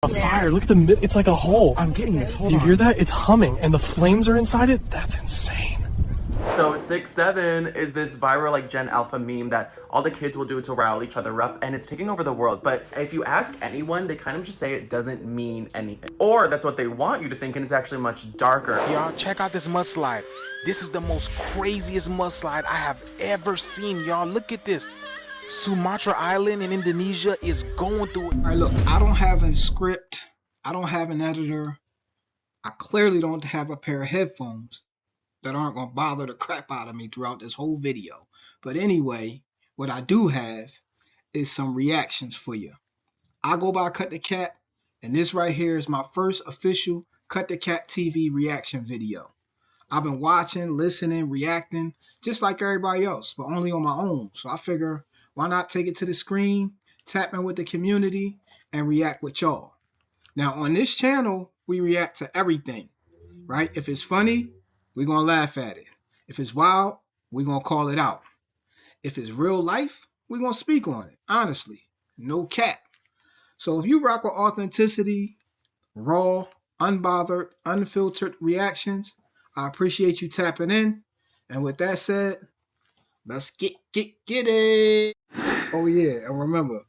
A fire. Look at the it's like a hole. I'm getting this. Hold you on. hear that? It's humming and the flames are inside it. That's insane. So 6'7" is this viral like Gen Alpha meme that all the kids will do to rile each other up, and it's taking over the world. But if you ask anyone, they kind of just say it doesn't mean anything. Or that's what they want you to think, and it's actually much darker. Y'all, check out this mudslide. This is the most craziest mudslide I have ever seen. Y'all, look at this. Sumatra Island in Indonesia is going through it. All right, look, I don't have a script. I don't have an editor. I clearly don't have a pair of headphones that aren't going to bother the crap out of me throughout this whole video. But anyway, what I do have is some reactions for you. I go by Cut the Cat, and this right here is my first official Kutdakaptv reaction video. I've been watching, listening, reacting, just like everybody else, but only on my own. So I figure, why not take it to the screen, tap in with the community, and react with y'all. Now, on this channel, we react to everything, right? If it's funny, we're going to laugh at it. If it's wild, we're going to call it out. If it's real life, we're going to speak on it, honestly. No cap. So if you rock with authenticity, raw, unbothered, unfiltered reactions, I appreciate you tapping in. And with that said, let's get it. Oh yeah, and remember,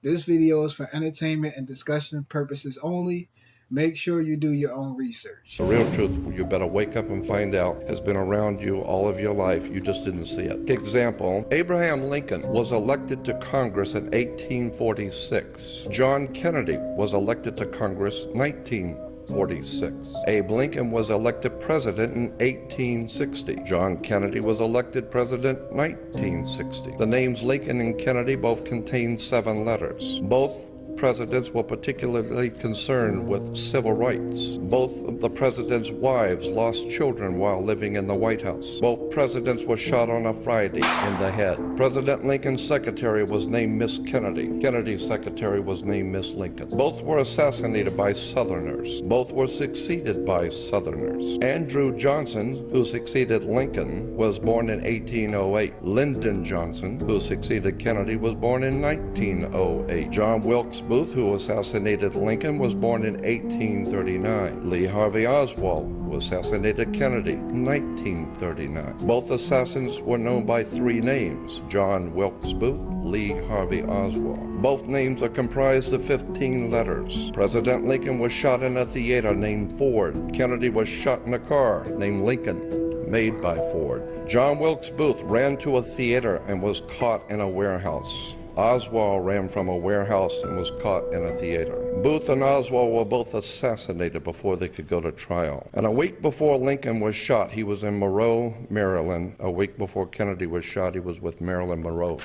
this video is for entertainment and discussion purposes only. Make sure you do your own research. The real truth, you better wake up and find out, has been around you all of your life. You just didn't see it. Example, Abraham Lincoln was elected to Congress in 1846. John Kennedy was elected to Congress 1946. Abe Lincoln was elected president in 1860. John Kennedy was elected president 1960. The names Lincoln and Kennedy both contain 7 letters. Both presidents were particularly concerned with civil rights. Both of the president's wives lost children while living in the White House. Both presidents were shot on a Friday in the head. President Lincoln's secretary was named Miss Kennedy. Kennedy's secretary was named Miss Lincoln. Both were assassinated by Southerners. Both were succeeded by Southerners. Andrew Johnson, who succeeded Lincoln, was born in 1808. Lyndon Johnson, who succeeded Kennedy, was born in 1908. John Wilkes Booth, who assassinated Lincoln, was born in 1839. Lee Harvey Oswald, who assassinated Kennedy, in 1939. Both assassins were known by 3 names: John Wilkes Booth, Lee Harvey Oswald. Both names are comprised of 15 letters. President Lincoln was shot in a theater named Ford. Kennedy was shot in a car named Lincoln, made by Ford. John Wilkes Booth ran to a theater and was caught in a warehouse. Oswald ran from a warehouse and was caught in a theater. Booth and Oswald were both assassinated before they could go to trial. And a week before Lincoln was shot, he was in Monroe, Maryland. A week before Kennedy was shot, he was with Marilyn Monroe.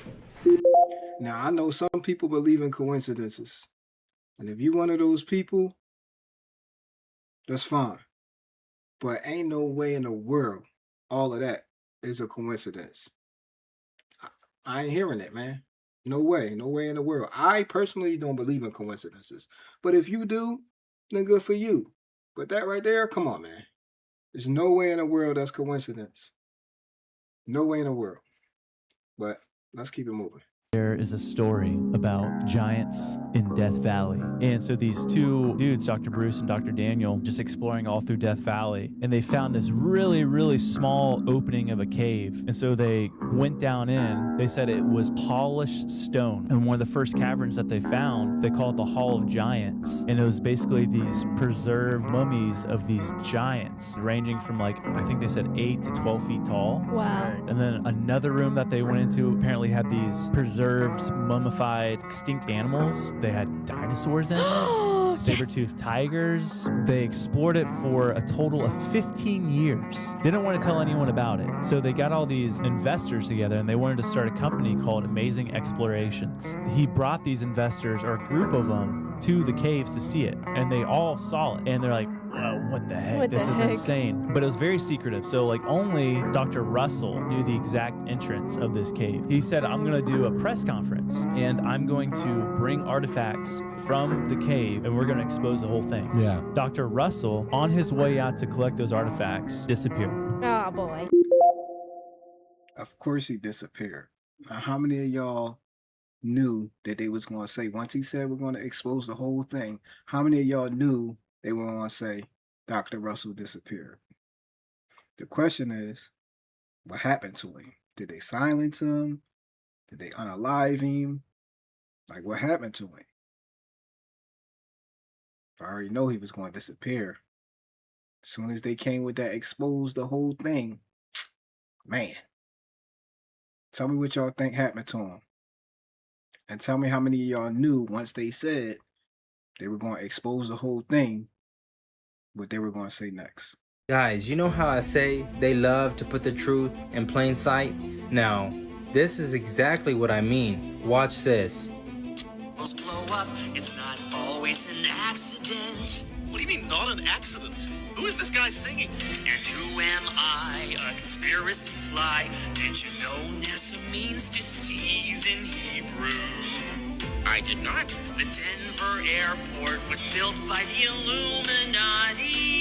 Now, I know some people believe in coincidences. And if you're one of those people, that's fine. But ain't no way in the world all of that is a coincidence. I ain't hearing it, man. No way in the world. I personally don't believe in coincidences. But if you do, then good for you. But that right there, come on, man. There's no way in the world that's coincidence. No way in the world. But let's keep it moving. There is a story about giants in Death Valley. And so these 2 dudes, Dr. Bruce and Dr. Daniel, just exploring all through Death Valley. And they found this really, really small opening of a cave. And so they went down in. They said it was polished stone. And one of the first caverns that they found, they called the Hall of Giants. And it was basically these preserved mummies of these giants, ranging from like, I think they said 8 to 12 feet tall. Wow. And then another room that they went into apparently had these preserved, mummified, extinct animals. They had dinosaurs in it, saber-toothed tigers. They explored it for a total of 15 years. Didn't want to tell anyone about it. So they got all these investors together and they wanted to start a company called Amazing Explorations. He brought these investors, or a group of them, to the caves to see it. And they all saw it. And they're like, whoa, what the heck? This is insane. But it was very secretive. So like only Dr. Russell knew the exact entrance of this cave. He said, I'm going to do a press conference and I'm going to bring artifacts from the cave and we're going to expose the whole thing. Yeah. Dr. Russell, on his way out to collect those artifacts, disappeared. Oh boy. Of course he disappeared. Now, how many of y'all knew that they was going to say, once he said we're going to expose the whole thing, how many of y'all knew they were going to say Dr. Russell disappeared? The question is, what happened to him? Did they silence him? Did they unalive him? Like, what happened to him? I already know he was going to disappear. As soon as they came with that expose the whole thing, man. Tell me what y'all think happened to him. And tell me how many of y'all knew once they said they were going to expose the whole thing, what they were going to say next. Guys, you know how I say they love to put the truth in plain sight? Now, this is exactly what I mean. Watch this. Most blow up, it's not always an accident. What do you mean, not an accident? Who is this guy singing? And who am I? A conspiracy fly. Did you know NASA means deceive in Hebrew? I did not. The Denver airport was built by the Illuminati.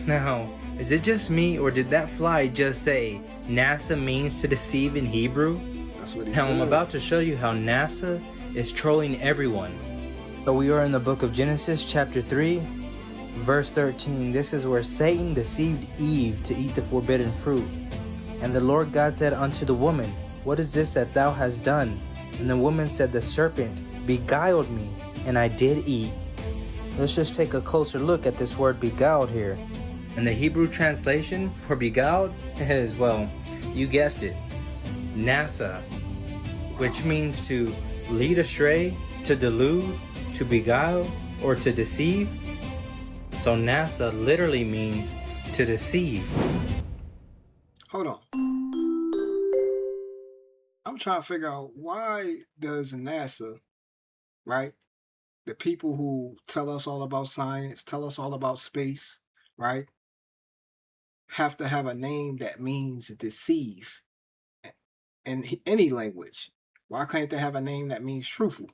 Now, is it just me or did that fly just say NASA means to deceive in Hebrew? That's what he Now said. I'm about to show you how NASA is trolling everyone. So we are in the book of Genesis chapter 3, verse 13. This is where Satan deceived Eve to eat the forbidden fruit. And the Lord God said unto the woman, What is this that thou hast done? And the woman said, The serpent beguiled me, and I did eat. Let's just take a closer look at this word beguiled here. And the Hebrew translation for beguiled is, well, you guessed it, NASA, which means to lead astray, to delude, to beguile, or to deceive. So NASA literally means to deceive. Hold on. I'm trying to figure out, why does NASA, right? The people who tell us all about science, tell us all about space, right? Have to have a name that means deceive in any language. Why can't they have a name that means truthful?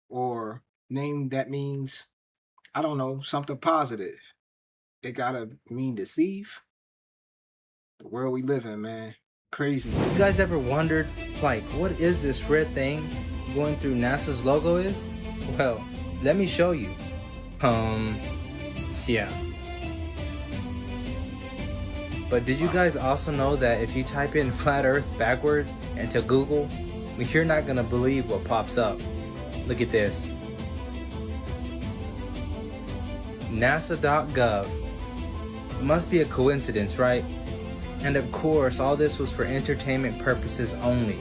Or name that means, I don't know, something positive? It gotta mean deceive? The world we live in, man. Crazy. You guys ever wondered, like, what is this red thing going through NASA's logo is? Well, let me show you. Yeah. But did you guys also know that if you type in flat earth backwards into Google, you're not gonna believe what pops up. Look at this. NASA.gov. Must be a coincidence, right? And of course, all this was for entertainment purposes only.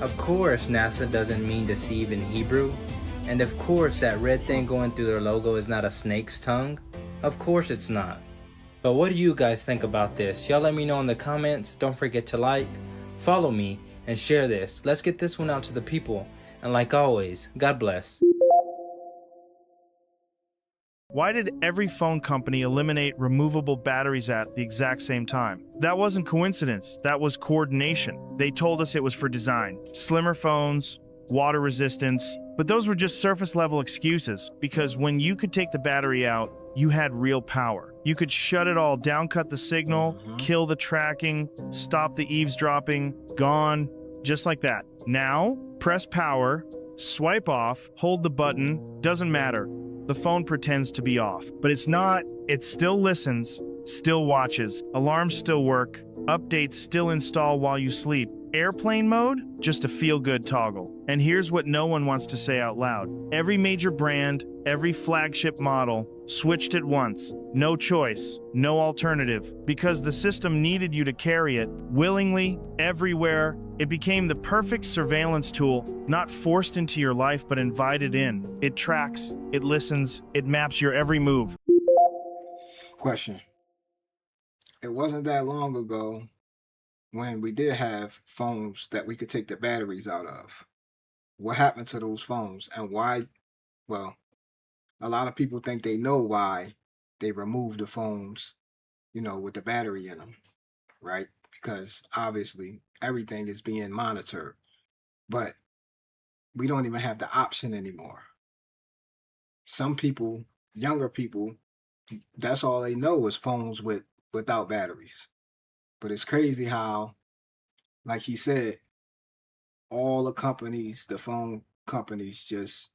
Of course, NASA doesn't mean deceive in Hebrew. And of course, that red thing going through their logo is not a snake's tongue. Of course it's not. But what do you guys think about this? Y'all let me know in the comments. Don't forget to like, follow me, and share this. Let's get this one out to the people. And like always, God bless. Why did every phone company eliminate removable batteries at the exact same time? That wasn't coincidence, that was coordination. They told us it was for design. Slimmer phones, water resistance, but those were just surface level excuses, because when you could take the battery out, you had real power. You could shut it all down, cut the signal, kill the tracking, stop the eavesdropping, gone, just like that. Now, press power, swipe off, hold the button, doesn't matter. The phone pretends to be off, but it's not. It still listens, still watches, alarms still work, updates still install while you sleep. Airplane mode, just a feel-good toggle. And here's what no one wants to say out loud. Every major brand, every flagship model, switched at once. No choice, no alternative. Because the system needed you to carry it, willingly, everywhere. It became the perfect surveillance tool, not forced into your life, but invited in. It tracks, it listens, it maps your every move. Question. It wasn't that long ago when we did have phones that we could take the batteries out of. What happened to those phones, and why? Well, a lot of people think they know why they removed the phones, with the battery in them, right? Because obviously everything is being monitored, but we don't even have the option anymore. Some people, younger people, that's all they know is phones without batteries. But it's crazy how, like he said, all the phone companies just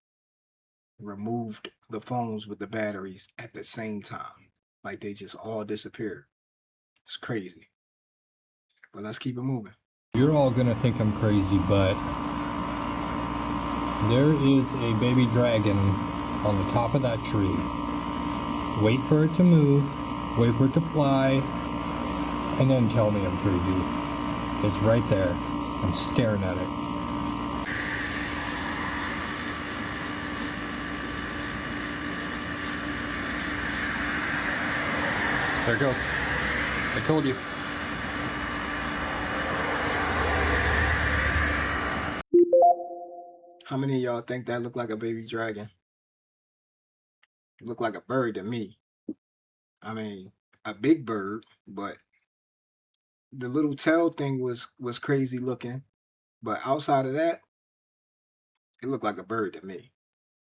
removed the phones with the batteries at the same time. Like they just all disappeared. It's crazy. But let's keep it moving. You're all gonna think I'm crazy, but there is a baby dragon on the top of that tree. Wait for it to move, wait for it to fly, and then tell me I'm crazy. It's right there. I'm staring at it. There it goes. I told you. How many of y'all think that looked like a baby dragon? It looked like a bird to me. I mean, a big bird, but the little tail thing was crazy looking. But outside of that, it looked like a bird to me.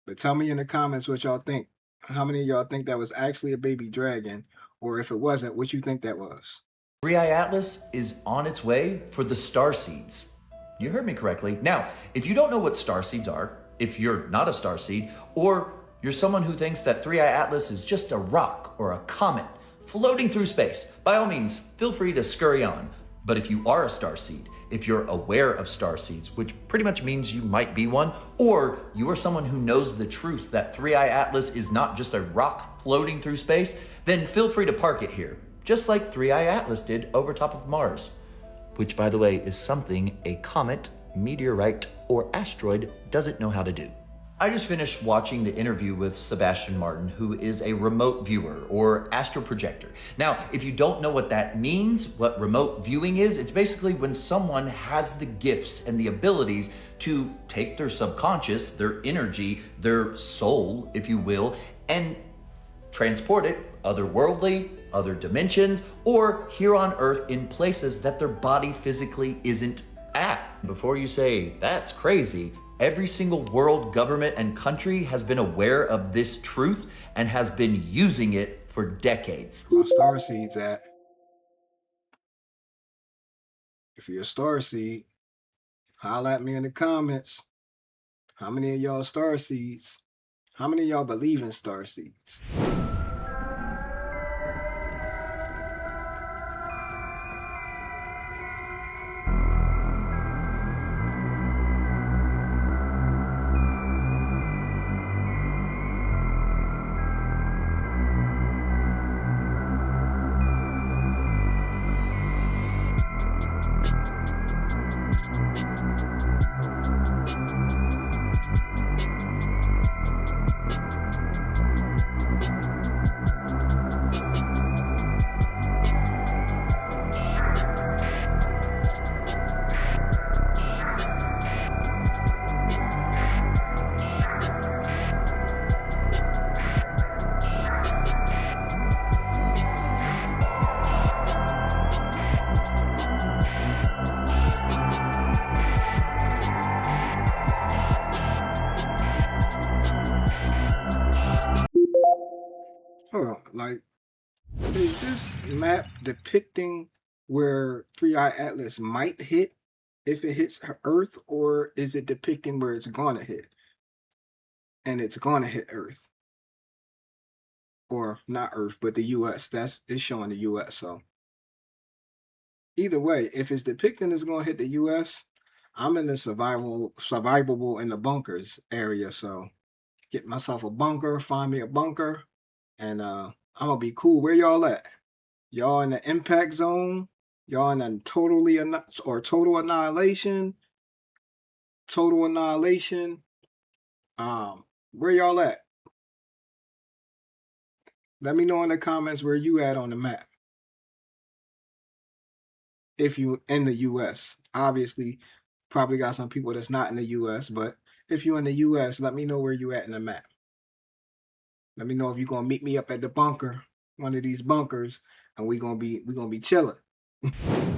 But tell me in the comments what y'all think. How many of y'all think that was actually a baby dragon? Or if it wasn't, what you think that was? 3i Atlas is on its way for the star seeds. You heard me correctly. Now, if you don't know what star seeds are, if you're not a star seed, or you're someone who thinks that 3i Atlas is just a rock or a comet floating through space, by all means, feel free to scurry on. But if you are a star seed, if you're aware of star seeds, which pretty much means you might be one, or you are someone who knows the truth that 3i Atlas is not just a rock floating through space, then feel free to park it here, just like 3i Atlas did over top of Mars, which, by the way, is something a comet, meteorite, or asteroid doesn't know how to do. I just finished watching the interview with Sebastian Martin, who is a remote viewer or astral projector. Now, if you don't know what that means, what remote viewing is, it's basically when someone has the gifts and the abilities to take their subconscious, their energy, their soul, if you will, and transport it otherworldly, other dimensions, or here on Earth in places that their body physically isn't at. Before you say, that's crazy, every single world government and country has been aware of this truth and has been using it for decades. Where star seeds at? If you're a star seed, holla at me in the comments. How many of y'all star seeds? How many of y'all believe in star seeds? Hold on, like, is this map depicting where 3i Atlas might hit if it hits Earth, or is it depicting where it's gonna hit? And it's gonna hit Earth. Or not Earth, but the US. It's showing the US, so. Either way, if it's depicting it's gonna hit the US, I'm in the survivable in the bunkers area, so get myself a bunker, find me a bunker. And I'm gonna be cool. Where y'all at? Y'all in the impact zone? Y'all in a total annihilation? Total annihilation. Where y'all at? Let me know in the comments where you at on the map. If you in the US. Obviously, probably got some people that's not in the US, but if you in the US, let me know where you at in the map. Let me know if you're gonna meet me up at the bunker, one of these bunkers, and we're gonna be chilling.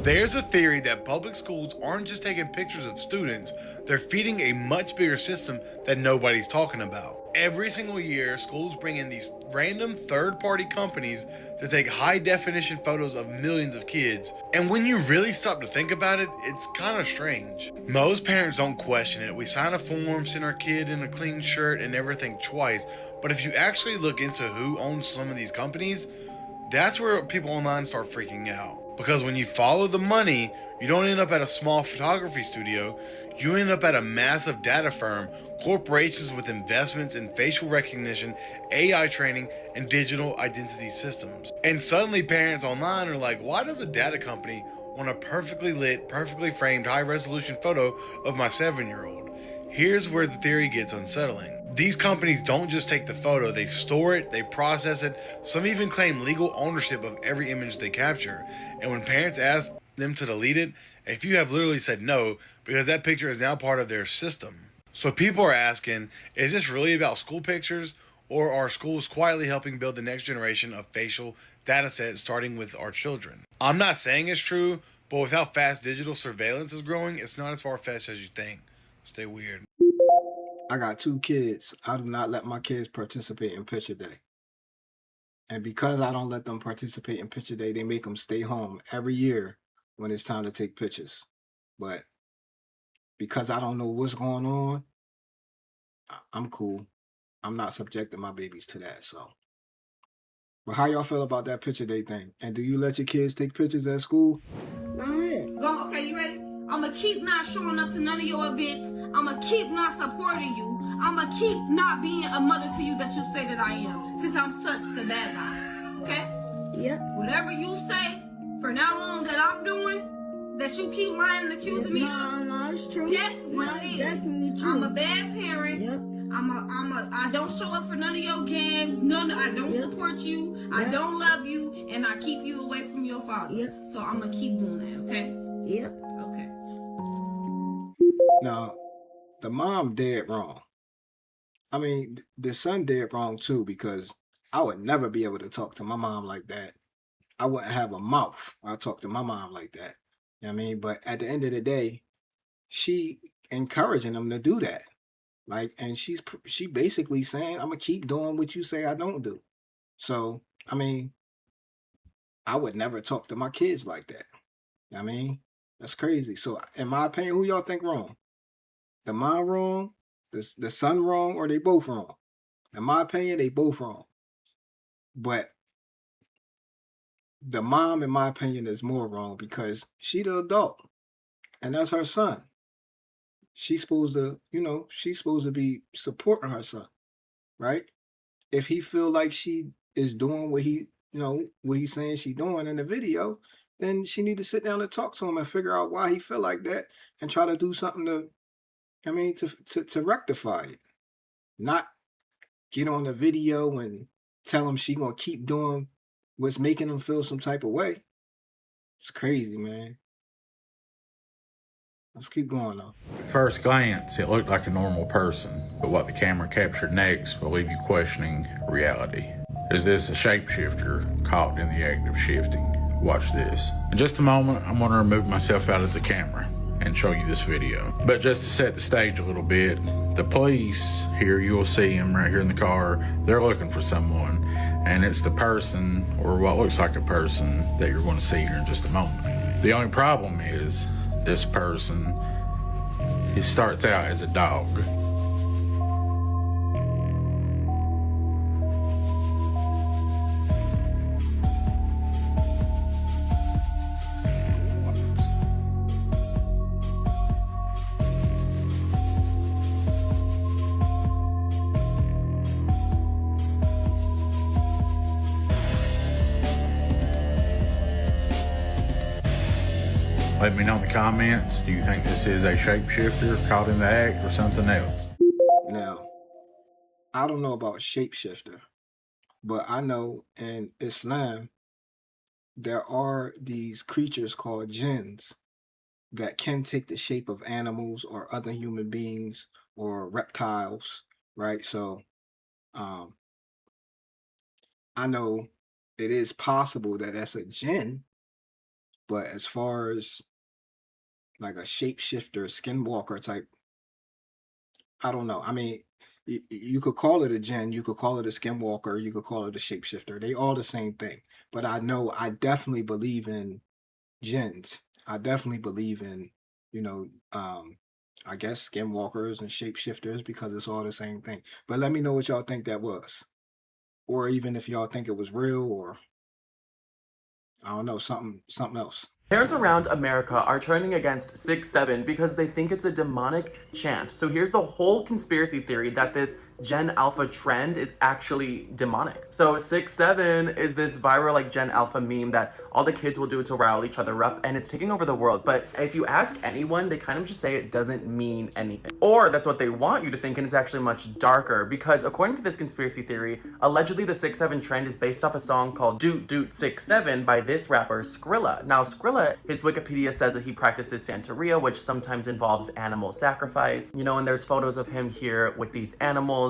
There's a theory that public schools aren't just taking pictures of students, they're feeding a much bigger system that nobody's talking about. Every single year, schools bring in these random third-party companies to take high-definition photos of millions of kids. And when you really stop to think about it, it's kind of strange. Most parents don't question it. We sign a form, send our kid in a clean shirt, and never think twice. But if you actually look into who owns some of these companies, that's where people online start freaking out. Because when you follow the money, you don't end up at a small photography studio, you end up at a massive data firm, corporations with investments in facial recognition, AI training, and digital identity systems. And suddenly parents online are like, why does a data company want a perfectly lit, perfectly framed, high-resolution photo of my 7-year-old? Here's where the theory gets unsettling. These companies don't just take the photo, they store it, they process it, some even claim legal ownership of every image they capture. And when parents ask them to delete it, a few have literally said no, because that picture is now part of their system. So people are asking, is this really about school pictures, or are schools quietly helping build the next generation of facial data sets starting with our children? I'm not saying it's true, but with how fast digital surveillance is growing, it's not as far-fetched as you think. Stay weird. I got 2 kids. I do not let my kids participate in picture day. And because I don't let them participate in picture day, they make them stay home every year when it's time to take pictures. But because I don't know what's going on, I'm cool. I'm not subjecting my babies to that. So, but how y'all feel about that picture day thing? And do you let your kids take pictures at school? Go, okay, you ready? I'ma keep not showing up to none of your events. I'ma keep not supporting you. I'ma keep not being a mother to you that you say that I am, since I'm such the bad guy. Okay? Yep. Whatever you say from now on that I'm doing, that you keep lying and accusing me of. No, it's true. Guess what it is? Definitely true. I'm a bad parent. Yep. I don't show up for none of your games. I don't support you. Yep. I don't love you, and I keep you away from your father. Yep. So I'm gonna keep doing that, okay? Yep. Okay. Now, the mom dead wrong. I mean, the son dead wrong too, because I would never be able to talk to my mom like that. I wouldn't have a mouth. I talk to my mom like that. You know what I mean? But at the end of the day, she encouraging them to do that. Like, and she basically saying, I'm gonna keep doing what you say I don't do. So, I mean, I would never talk to my kids like that. You know what I mean? That's crazy. So, in my opinion, who y'all think wrong? The mom wrong, the son wrong, or they both wrong? In my opinion, they both wrong. But the mom, in my opinion, is more wrong because she the adult, and that's her son. She's supposed to, she's supposed to be supporting her son, right? If he feel like she is doing what what he's saying she doing in the video, then she need to sit down and talk to him and figure out why he feel like that and try to do something to rectify it. Not get on the video and tell him she gonna keep doing what's making him feel some type of way. It's crazy, man. Let's keep going though. At first glance, it looked like a normal person, but what the camera captured next will leave you questioning reality. Is this a shapeshifter caught in the act of shifting? Watch this. In just a moment, I'm going to remove myself out of the camera and show you this video. But just to set the stage a little bit, the police, here you will see them right here in the car, they're looking for someone, and it's the person, or what looks like a person, that you're going to see here in just a moment. The only problem is, this person, he starts out as a dog. Let me know in the comments, do you think this is a shapeshifter caught in the act or something else? Now, I don't know about shapeshifter, but I know in Islam, there are these creatures called jinns that can take the shape of animals or other human beings or reptiles, right? So, I know it is possible that that's a jinn, but as far as like a shapeshifter, skinwalker type, I don't know. I mean, You could call it a Jinn, you could call it a skinwalker, you could call it a shapeshifter. They all the same thing. But I definitely believe in jinns. I definitely believe in, you know, I guess skinwalkers and shapeshifters because it's all the same thing. But let me know what y'all think that was. Or even if y'all think it was real or I don't know, something else. Parents around America are turning against 6-7 because they think it's a demonic chant. So here's the whole conspiracy theory that this Gen Alpha trend is actually demonic. So 6-7 is this viral like Gen Alpha meme that all the kids will do to rile each other up, and it's taking over the world. But if you ask anyone, they kind of just say it doesn't mean anything. Or that's what they want you to think, and it's actually much darker because according to this conspiracy theory, allegedly the 6-7 trend is based off a song called Doot Doot 6-7 by this rapper Skrilla. Now Skrilla, his Wikipedia says that he practices Santeria, which sometimes involves animal sacrifice. You know, and there's photos of him here with these animals.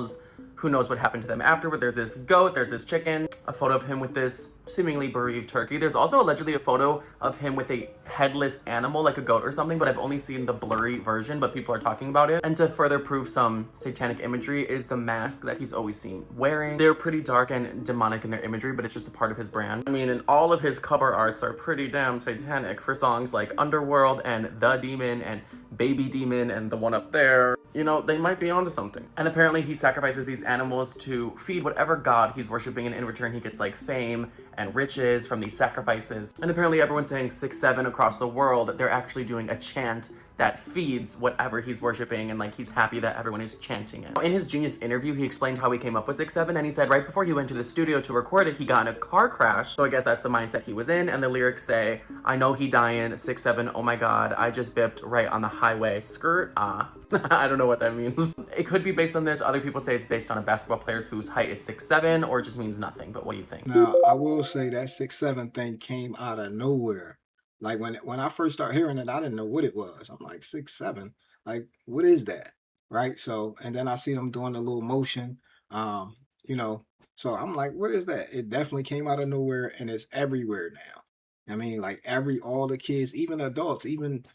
Who knows what happened to them afterward. There's this goat, there's this chicken, a photo of him with this seemingly bereaved turkey. There's also allegedly a photo of him with a headless animal, like a goat or something, but I've only seen the blurry version, but people are talking about it. And to further prove some satanic imagery is the mask that he's always seen wearing. They're pretty dark and demonic in their imagery, but it's just a part of his brand. I mean, and all of his cover arts are pretty damn satanic for songs like Underworld and The Demon and Baby Demon and the one up there. You know, they might be onto something. And apparently he sacrifices these animals to feed whatever god he's worshiping, and in return he gets like fame and riches from these sacrifices. And apparently everyone's saying 6-7 across the world, they're actually doing a chant that feeds whatever he's worshiping, and like he's happy that everyone is chanting it. In his Genius interview, he explained how he came up with 6-7, and he said right before he went to the studio to record it, he got in a car crash. So I guess that's the mindset he was in, and the lyrics say, I know he dying, 6-7, oh my god, I just bipped right on the highway, skirt, ah. I don't know what that means. It could be based on this. Other people say it's based on a basketball player whose height is 6'7", or it just means nothing. But what do you think? Now, I will say that 6'7" thing came out of nowhere. Like when I first started hearing it, I didn't know what it was. I'm like 6'7", like what is that, right? So and then I see them doing the little motion, you know. So I'm like, what is that? It definitely came out of nowhere, and it's everywhere now. I mean, like all the kids, even adults, even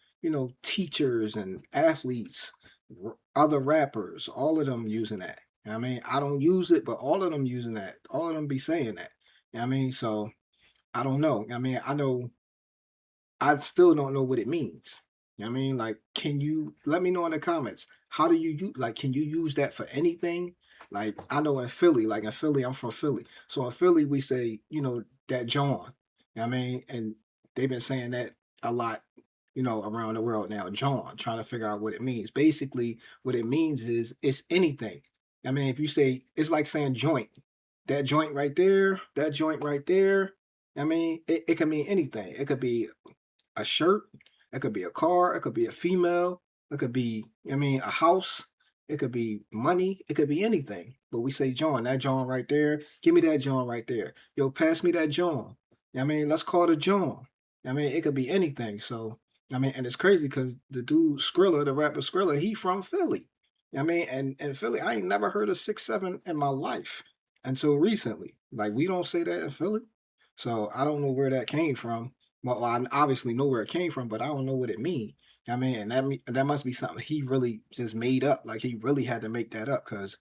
teachers and athletes, other rappers, all of them using that. I mean, I don't use it, but all of them using that. All of them be saying that. I mean, so I don't know. I mean, I still don't know what it means. I mean, like, can you let me know in the comments? How do you use, like, can you use that for anything? Like, I know in Philly, I'm from Philly. So in Philly, we say, that John. I mean, and they've been saying that a lot, around the world now. John, trying to figure out what it means. Basically, what it means is it's anything. I mean, if you say, it's like saying joint. That joint right there, that joint right there. I mean, it can mean anything. It could be a shirt, it could be a car, it could be a female, it could be, a house, it could be money, it could be anything. But we say John, that John right there, give me that John right there. Yo, pass me that John. I mean, let's call it a John. I mean, it could be anything. So, I mean, and it's crazy because the dude Skrilla, the rapper Skrilla, he from Philly. I mean, and Philly, I ain't never heard of 6'7" in my life until recently. Like, we don't say that in Philly. So I don't know where that came from. Well, I obviously know where it came from, but I don't know what it means. I mean, and that must be something he really just made up. Like he really had to make that up because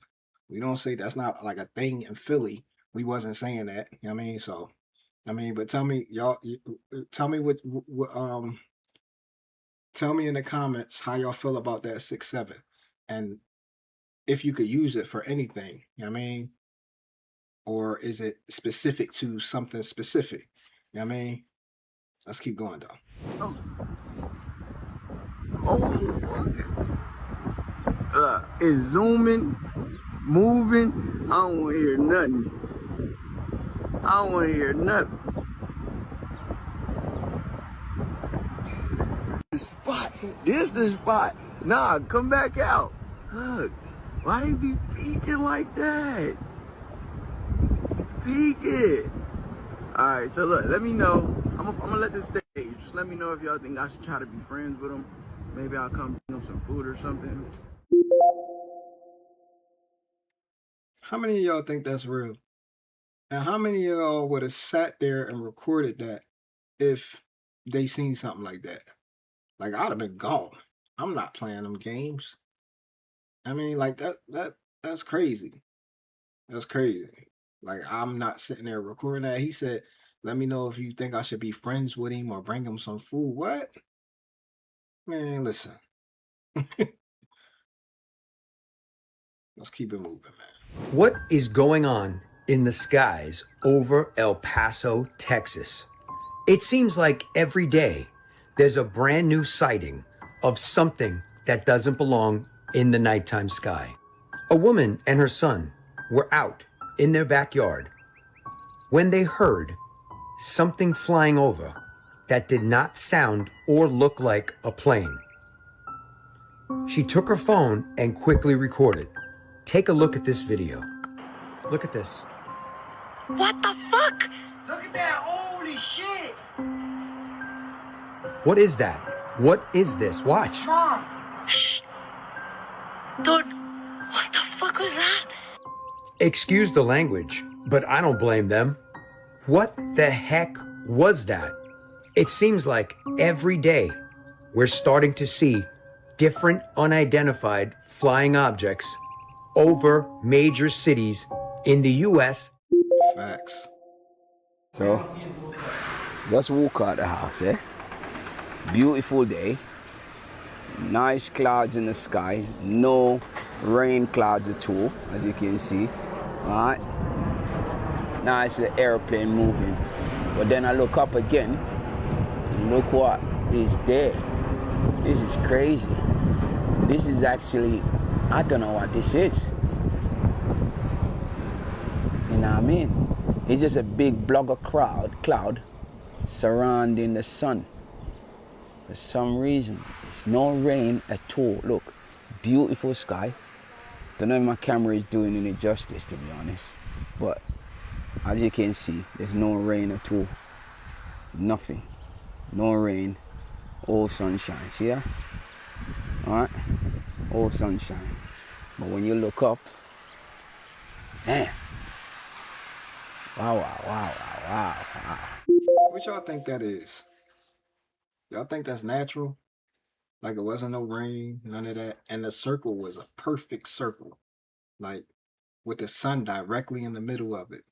we don't say that's not like a thing in Philly. We wasn't saying that. I mean, so I mean, but tell me, y'all, tell me tell me in the comments how y'all feel about that 6'7", and if you could use it for anything. I mean, or is it specific to something specific? I mean. Let's keep going though. It's zooming, moving. I don't want to hear nothing. I don't want to hear nothing. The spot. This the spot. Nah, come back out. Look, why they be peeking like that? Peeking. All right, so look, let me know. I'm gonna let this stay. Just let me know if y'all think I should try to be friends with them. Maybe I'll come bring them some food or something. How many of y'all think that's real? And how many of y'all would have sat there and recorded that if they seen something like that? Like, I'd have been gone. I'm not playing them games. I mean, like that That's crazy. That's crazy. Like, I'm not sitting there recording that. He said, let me know if you think I should be friends with him or bring him some food. What? Man, listen. Let's keep it moving, man. What is going on in the skies over El Paso, Texas? It seems like every day there's a brand new sighting of something that doesn't belong in the nighttime sky. A woman and her son were out in their backyard when they heard something flying over that did not sound or look like a plane. She took her phone and quickly recorded. Take a look at this video. Look at this. What the fuck? Look at that, holy shit! What is that? What is this? Watch. Mom! Shh. Dude, what the fuck was that? Excuse the language, but I don't blame them. What the heck was that? It seems like every day we're starting to see different unidentified flying objects over major cities in the U.S. Facts. So, just walk out the house, eh? Beautiful day. Nice clouds in the sky. No rain clouds at all, as you can see. Alright? Nice the airplane moving. But then I look up again. And look what is there. This is crazy. This is actually, I don't know what this is. You know what I mean? It's just a big blogger cloud surrounding the sun. For some reason, there's no rain at all. Look, beautiful sky. Don't know if my camera is doing any justice, to be honest. But as you can see, there's no rain at all. Nothing. No rain. All sunshine. See that? Alright? All sunshine. But when you look up, man. Wow. What y'all think that is? Y'all think that's natural? Like it wasn't no rain, none of that. And the circle was a perfect circle. Like with the sun directly in the middle of it.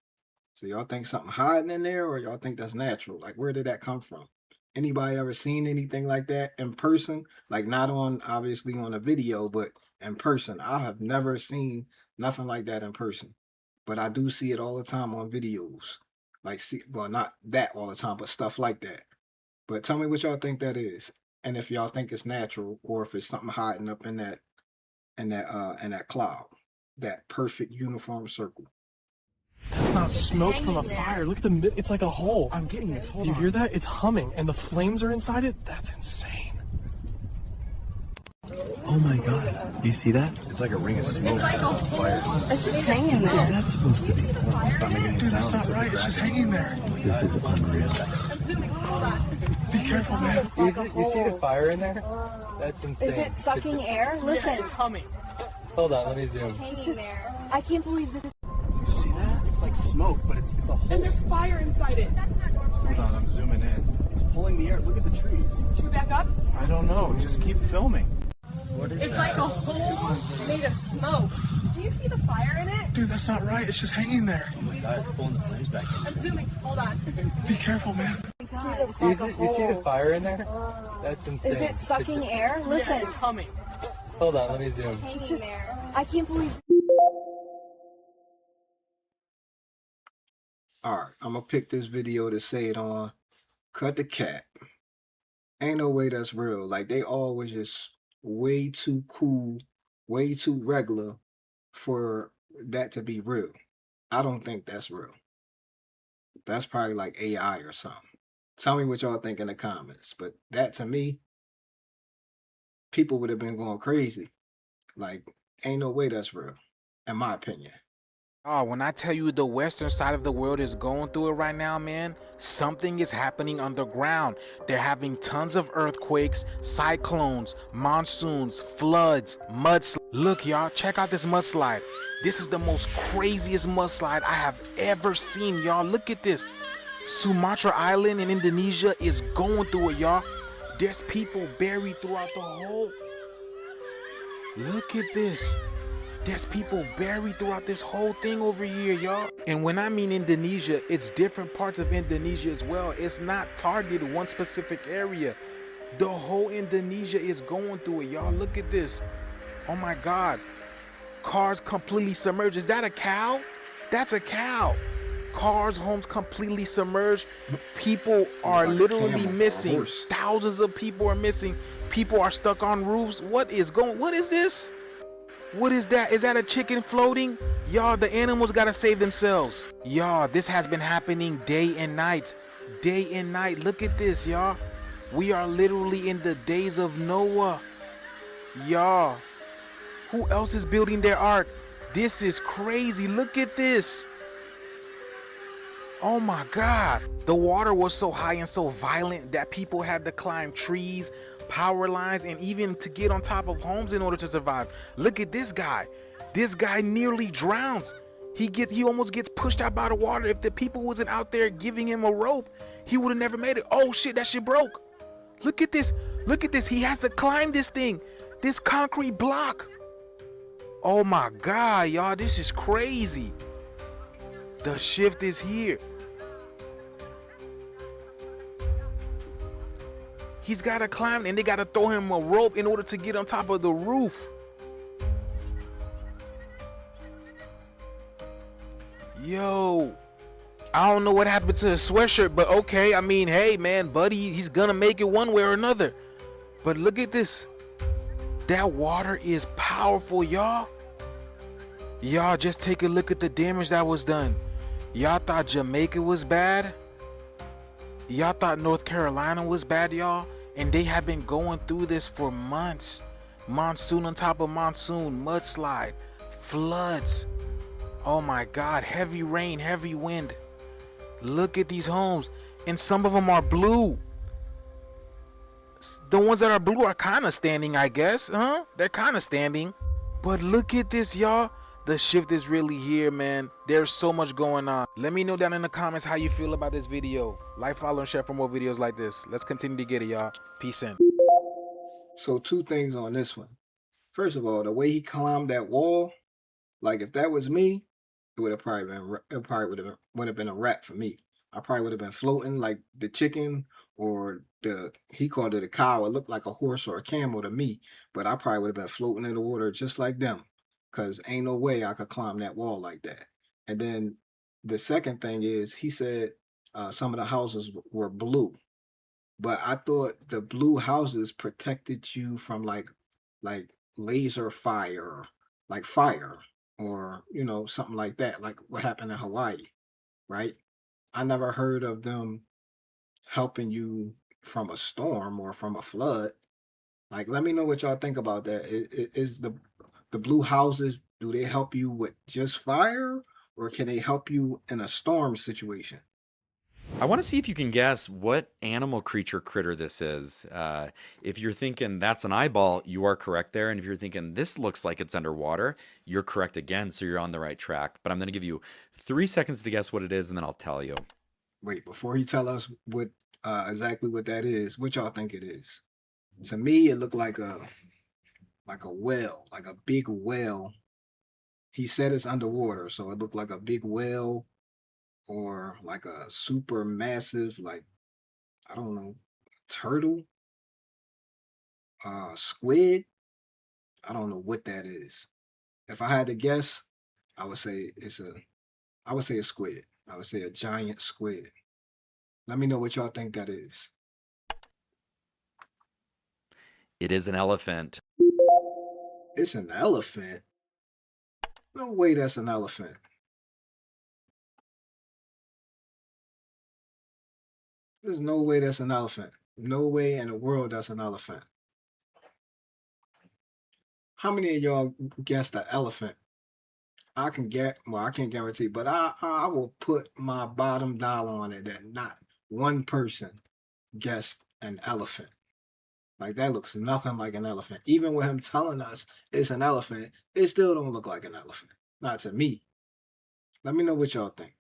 So y'all think something hiding in there, or y'all think that's natural? Like where did that come from? Anybody ever seen anything like that in person? Like not on, obviously on a video, but in person. I have never seen nothing like that in person. But I do see it all the time on videos. Like, well, not that all the time, but stuff like that. But tell me what y'all think that is. And if y'all think it's natural, or if it's something hiding up in that cloud. That perfect uniform circle. That's not smoke from a fire. Look at it's like a hole. I'm getting this. Hold on. You hear that? It's humming and the flames are inside it? That's insane. Oh my god. Do you see that? It's like a ring of smoke. It's like a hole. It's just hanging there. What is that supposed to be? It's not making any Dude, that's sound. not right. It's just hanging there. This is unreal. I'm zooming. Hold on. Be careful, man. You see the fire in there? That's insane. Is it sucking air? Listen. Yeah, it's humming. Hold on, let me zoom. It's just, I can't believe this is. You see that? It's like smoke, but it's a hole. And there's fire inside it. That's not normal. Hold on, I'm zooming in. It's pulling the air. Look at the trees. Should we back up? I don't know. Just keep filming. What is It's that? like a hole made of smoke. Do you see the fire in it? Dude, that's not right. It's just hanging there. Oh my god, it's pulling the flames back in. I'm zooming. Hold on. Be careful, man. You see the fire in there? That's insane. Is it sucking air? Listen. Yeah, it's humming. Hold on, let me zoom. It's just, I can't believe. Alright, I'm gonna pick this video to say it on. Cut the cap. Ain't no way that's real. Like they always just way too cool, way too regular for that to be real. I don't think that's real. That's probably like AI or something. Tell me what y'all think in the comments. But that to me, people would have been going crazy. Like, ain't no way that's real, in my opinion. Oh, when I tell you the western side of the world is going through it right now, man, something is happening underground. They're having tons of earthquakes, cyclones, monsoons, floods, mudslides. Look, y'all, check out this mudslide. This is the most craziest mudslide I have ever seen, y'all. Look at this. Sumatra Island in Indonesia is going through it, y'all. There's people buried throughout the whole. Look at this. There's people buried throughout this whole thing over here, y'all. And when I mean Indonesia, it's different parts of Indonesia as well. It's not targeted one specific area. The whole Indonesia is going through it, y'all. Look at this. Oh my God. Cars completely submerged. Is that a cow? That's a cow. Cars, homes completely submerged. People are Like a literally camel or a missing. horse. Thousands of people are missing. People are stuck on roofs. What is this? What is that? Is that a chicken floating? Y'all, the animals gotta save themselves. Y'all, this has been happening day and night. Day and night. Look at this, y'all. We are literally in the days of Noah. Y'all, who else is building their ark? This is crazy. Look at this. Oh my God. The water was so high and so violent that people had to climb trees, power lines, and even to get on top of homes in order to survive. Look at this guy. This guy nearly drowns. He almost gets pushed out by the water. If the people wasn't out there giving him a rope, he would have never made it. Oh shit, that shit broke. Look at this. Look at this. He has to climb this thing. This concrete block. Oh my God, y'all, this is crazy. The shift is here. He's got to climb and they got to throw him a rope in order to get on top of the roof. Yo, I don't know what happened to his sweatshirt, but okay. I mean, hey man, buddy, he's gonna make it one way or another. But look at this. That water is powerful, y'all. Y'all just take a look at the damage that was done. Y'all thought Jamaica was bad? Y'all thought North Carolina was bad, y'all? And they have been going through this for months. Monsoon on top of monsoon, mudslide, floods. Oh my God, heavy rain, heavy wind. Look at these homes. And some of them are blue. The ones that are blue are kind of standing, I guess, huh? They're kind of standing. But look at this, y'all. The shift is really here, man. There's so much going on. Let me know down in the comments how you feel about this video. Like, follow, and share for more videos like this. Let's continue to get it, y'all. Peace in. So 2 things on this one. First of all, the way he climbed that wall, like if that was me, it would have probably been would have been a wrap for me. I probably would have been floating like the chicken, or he called it a cow. It looked like a horse or a camel to me, but I probably would have been floating in the water just like them, because ain't no way I could climb that wall like that. And then the second thing is, he said some of the houses were blue, but I thought the blue houses protected you from like laser fire, like fire, or something like that, like what happened in Hawaii, right? I never heard of them helping you from a storm or from a flood. Like, let me know what y'all think about that. Is the blue houses, do they help you with just fire, or can they help you in a storm situation? I want to see if you can guess what animal creature critter this is. If you're thinking that's an eyeball, you are correct there. And if you're thinking this looks like it's underwater, you're correct again. So you're on the right track. But I'm going to give you 3 seconds to guess what it is, and then I'll tell you. Wait, before he tell us what exactly what that is, what y'all think it is? To me, it looked like a whale, like a big whale. He said it's underwater, so it looked like a big whale, or like a super massive, like, I don't know, turtle, squid. I don't know what that is. If I had to guess, I would say a squid. I would say a giant squid. Let me know what y'all think that is. It is an elephant. It's an elephant? No way that's an elephant. There's no way that's an elephant. No way in the world that's an elephant. How many of y'all guessed the elephant? I can't guarantee, but I will put my bottom dollar on it that not one person guessed an elephant. Like, that looks nothing like an elephant. Even with him telling us it's an elephant, it still don't look like an elephant. Not to me. Let me know what y'all think.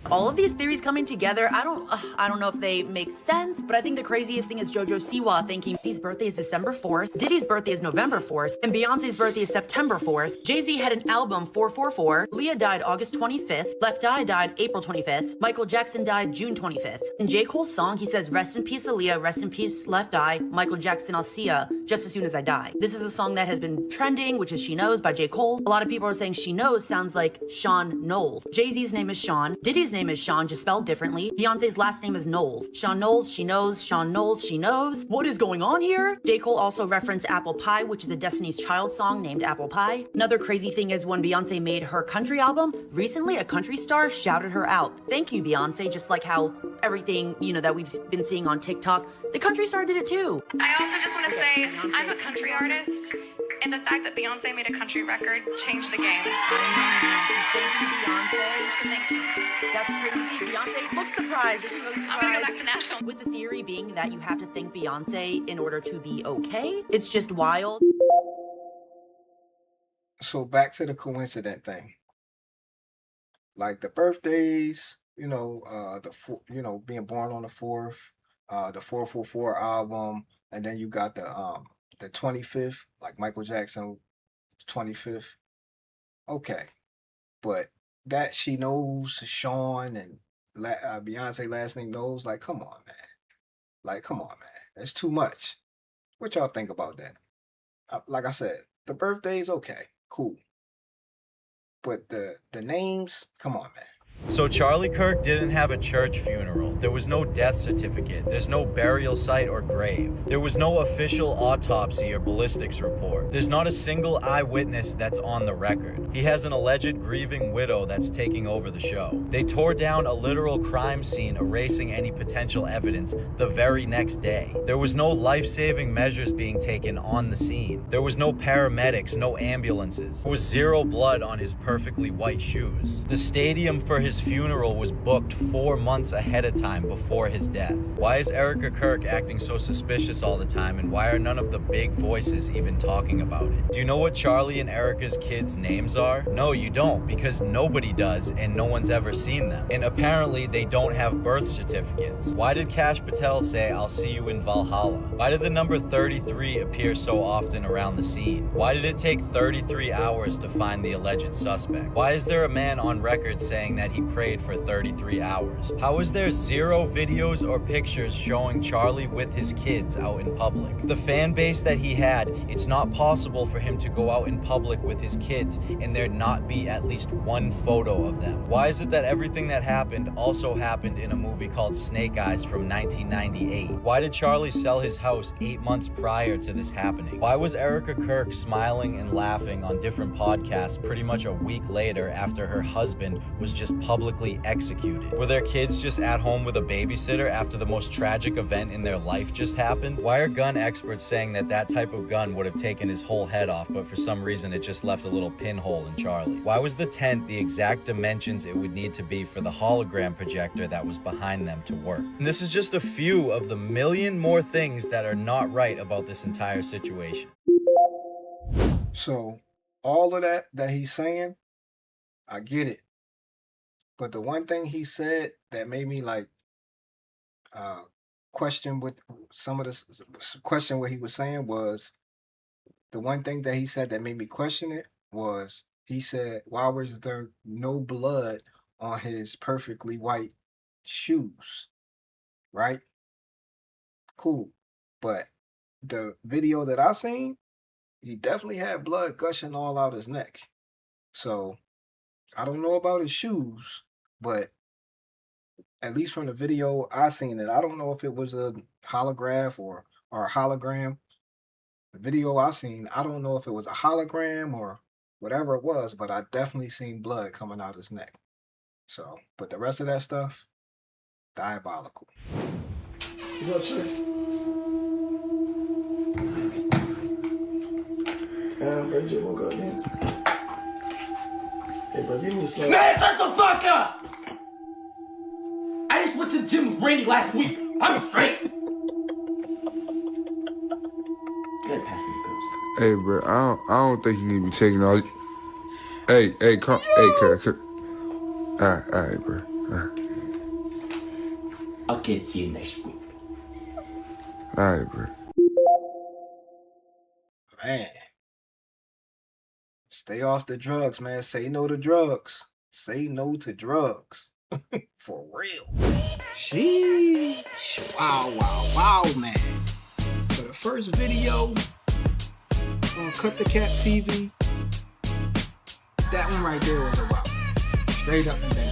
All of these theories coming together, I don't know if they make sense, but I think the craziest thing is JoJo Siwa thinking Diddy's birthday is December 4th, Diddy's birthday is November 4th, and Beyonce's birthday is September 4th. Jay-Z had an album 444, Leah died August 25th, Left Eye died April 25th, Michael Jackson died June 25th. In J. Cole's song, he says, rest in peace Aaliyah, rest in peace Left Eye, Michael Jackson, I'll see ya just as soon as I die. This is a song that has been trending, which is She Knows by J. Cole. A lot of people are saying She Knows sounds like Sean Knowles. Jay-Z's name is Sean, Diddy's name is Sean, just spelled differently. Beyonce's last name is Knowles. Sean Knowles, She Knows, Sean Knowles, She Knows. What is going on here? J. Cole also referenced Apple Pie, which is a Destiny's Child song named Apple Pie. Another crazy thing is when Beyonce made her country album, recently a country star shouted her out. Thank you, Beyonce, just like how everything, that we've been seeing on TikTok, the country star did it too. I also just want to say, I'm a country artist, and the fact that Beyonce made a country record changed the game. Thank you, Beyonce. So thank you. That's crazy. Beyonce looks surprised. Is she really surprised? I'm gonna go back to Nashville. With the theory being that you have to thank Beyonce in order to be okay. It's just wild. So back to the coincident thing. Like the birthdays, being born on the 4th, the 444 album, and then you got the 25th, like Michael Jackson 25th. Okay. But that She Knows, Sean, and Beyonce last name Knows, like, come on, man. That's too much. What y'all think about that? Like I said, the birthday's okay, cool. But the names, come on, man. So Charlie Kirk didn't have a church funeral. There was no death certificate. There's no burial site or grave. There was no official autopsy or ballistics report. There's not a single eyewitness that's on the record. He has an alleged grieving widow that's taking over the show. They tore down a literal crime scene, erasing any potential evidence the very next day. There was no life-saving measures being taken on the scene. There was no paramedics, no ambulances. There was zero blood on his perfectly white shoes. The stadium for his funeral was booked 4 months ahead of time before his death. Why is Erica Kirk acting so suspicious all the time, and why are none of the big voices even talking about it? Do you know what Charlie and Erica's kids' names are? No, you don't, because nobody does and no one's ever seen them. And apparently they don't have birth certificates. Why did Kash Patel say, "I'll see you in Valhalla"? Why did the number 33 appear so often around the scene? Why did it take 33 hours to find the alleged suspect? Why is there a man on record saying that he prayed for 33 hours? How is there zero videos or pictures showing Charlie with his kids out in public? The fan base that he had, it's not possible for him to go out in public with his kids and there not be at least one photo of them. Why is it that everything that happened also happened in a movie called Snake Eyes from 1998? Why did Charlie sell his house 8 months prior to this happening? Why was Erica Kirk smiling and laughing on different podcasts pretty much a week later after her husband was just publicly executed? Were their kids just at home with a babysitter after the most tragic event in their life just happened? Why are gun experts saying that that type of gun would have taken his whole head off, but for some reason it just left a little pinhole in Charlie? Why was the tent the exact dimensions it would need to be for the hologram projector that was behind them to work? And this is just a few of the million more things that are not right about this entire situation. So all of that he's saying, I get it. But the one thing he said that made me question what he was saying was, the one thing that he said that made me question it was, he said, why was there no blood on his perfectly white shoes? Right? Cool. But the video that I seen, he definitely had blood gushing all out his neck. So I don't know about his shoes, but at least from the video I seen it, I don't know if it was a holograph or a hologram. The video I seen, I don't know if it was a hologram or whatever it was, but I definitely seen blood coming out his neck. So, but the rest of that stuff, diabolical. You got check. Bro, Jay woke up again. Hey, bro, give me a slow. Man, shut the fuck up! I just went to the gym with Randy last week. I'm straight. Good, pass me the pills. Hey, bro, I don't think you need to be taking all. Hey, come. Hey, All right, bro. Okay, see you next week. Alright, bro. Man. Stay off the drugs, man. Say no to drugs. Say no to drugs. For real. Sheesh. Wow, man. For the first video on Kutdakaptv, that one right there was a wow. Straight up and down.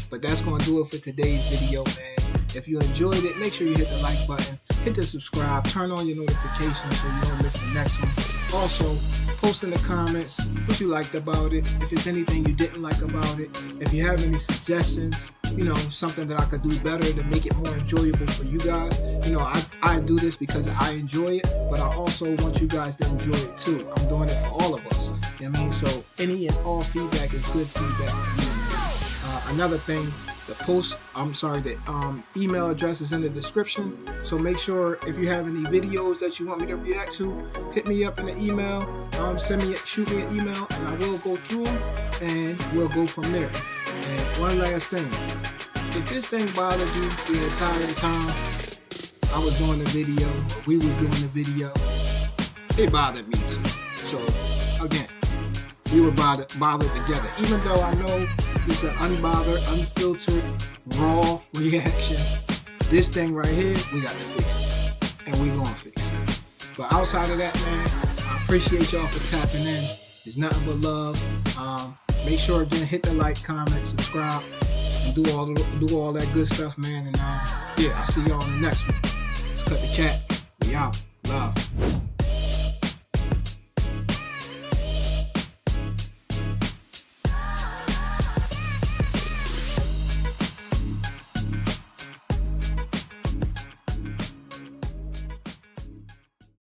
But that's going to do it for today's video, man. If you enjoyed it, make sure you hit the like button, hit the subscribe, turn on your notifications so you don't miss the next one. Also, post in the comments what you liked about it, if it's anything you didn't like about it, if you have any suggestions, you know, something that I could do better to make it more enjoyable for you guys. You know, I do this because I enjoy it, but I also want you guys to enjoy it too. I'm doing it for all of us. You know what I mean? So any and all feedback is good feedback for me. Another thing, the email address is in the description. So make sure if you have any videos that you want me to react to, hit me up in the email. Shoot me an email, and I will go through them, and we'll go from there. And one last thing, if this thing bothered you the entire time I was doing the video, or we was doing the video, it bothered me too. So again, we were bothered together. Even though I know it's an unbothered, unfiltered, raw reaction, this thing right here, we got to fix it. And we gonna fix it. But outside of that, man, I appreciate y'all for tapping in. It's nothing but love. Make sure again, hit the like, comment, subscribe, and do all that good stuff, man. And yeah, I'll see y'all on the next one. Let's cut the cat. We out. Love.